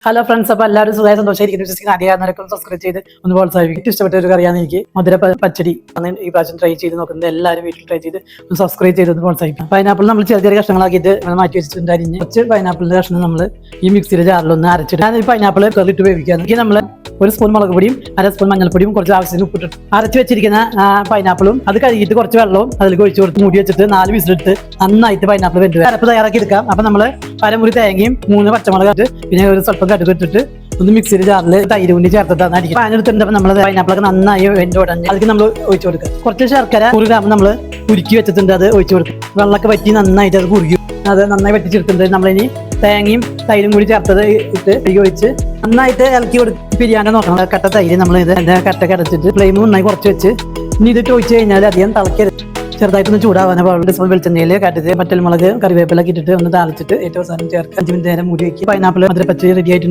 Hello friends, അപ്പോൾ എല്ലാവരും സുഖമായി സന്തോഷമായിരിക്കും. അറിയാവുന്നവരൊക്കെ സബ്സ്ക്രൈബ് ചെയ്ത് ഒന്ന് പ്രോത്സാഹിപ്പിക്കും. ഇഷ്ടപ്പെട്ട ഒരു കറിയാണ് എനിക്ക് മധുര പച്ചടി. ഈ പ്രാവശ്യം ട്രൈ ചെയ്ത് നോക്കുന്നത് എല്ലാവരും വീട്ടിൽ ട്രൈ ചെയ്ത് ഒന്ന് സബ്സ്ക്രൈബ് ചെയ്ത് ഒന്ന് പ്രോത്സാഹിക്കും. പൈനാപ്പിൾ നമ്മൾ ചെറിയ ചെറിയ കഷ്ണങ്ങളാക്കിയിട്ട് മാറ്റി വെച്ചിട്ടുണ്ട്. അരിഞ്ഞ് കുറച്ച് പൈനാപ്പിളിന്റെ കഷ്ണം നമ്മൾ ഈ മിക്സിയുടെ ജാറിലൊന്ന് അരച്ചിട്ട് ഞാൻ ഈ പൈനാപ്പിൾ കറിയിട്ട് വേവിക്കുകയാണ്. എനിക്ക് നമ്മൾ ഒരു സ്പൂൺ മുളക് പൊടിയും അര സ്പൂൺ മഞ്ഞൾപ്പൊടിയും കുറച്ച് ആവശ്യത്തിന് ഉപ്പിട്ടിട്ട് അരച്ച് വെച്ചിരിക്കുന്ന പൈനാപ്പിളും അത് കഴുകിയിട്ട് കുറച്ച് വെള്ളവും അതിലേക്ക് ഒഴിച്ച് കൊടുത്ത് മൂടി വെച്ചിട്ട് 4 വിസിലിട്ട് നന്നായിട്ട് പൈനാപ്പിൾ വെന്ത് അരപ്പ് തയ്യാറാക്കി എടുക്കാം. അപ്പം നമ്മൾ അരമുറി തേങ്ങയും 3 പച്ചമുളക് ഇട്ട് പിന്നെ ഒരു സ്വല്പം കടുക് ഇട്ടിട്ട് ഒന്ന് മിക്സിയുടെ ജാറിൽ തൈര് കൊണ്ട് ചേർത്തിട്ടാണ് അരിക്കും. പാൻ എടുത്തിട്ടുണ്ടെങ്കിൽ നമ്മൾ പൈനാപ്പിളൊക്കെ നന്നായി വെന്ത് ഉടഞ്ഞ് അതിലേക്ക് നമ്മൾ ഒഴിച്ചു കൊടുക്കുക. കുറച്ച് ശർക്കര 100 ഗ്രാം നമ്മൾ ഉരുക്കി വെച്ചിട്ടുണ്ട്, അത് ഒഴിച്ചു കൊടുക്കും. വെള്ളമൊക്കെ പറ്റി നന്നായിട്ട് അത് കുറുക്കും. അത് നന്നായി വറ്റിച്ചെടുത്തിട്ടുണ്ട്. നമ്മളിനി തേങ്ങയും തൈരും കൂടി ചേർത്തത് ഇട്ട് ഒഴിച്ച് നന്നായിട്ട് ഇളക്കി കൊടുത്ത് പിരിയാണ്ട് നോക്കണം. കട്ട തൈര് നമ്മൾ ഇത് കട്ട കടച്ചിട്ട് ഫ്ലെയിം നന്നായി കുറച്ച് വെച്ച് ഇനി ഇതിട്ട് ഒഴിച്ച് കഴിഞ്ഞാൽ അധികം തിളക്കരുത്. ചെറുതായിട്ടൊന്ന് ചൂടാവാൻ വെളിച്ചെണ്ണയിൽ കട്ടിട്ട് പറ്റൽമുളക് കറിവേപ്പിലൊക്കെ ഇട്ടിട്ട് ഒന്ന് താളിച്ചിട്ട് ഏറ്റവും അവസാനം ചേർക്കുക. 5 മിനിറ്റ് നേരം മൂടി വയ്ക്കുക. പൈനാപ്പിൾ മധുര പച്ചടി റെഡി ആയിട്ടുണ്ട്.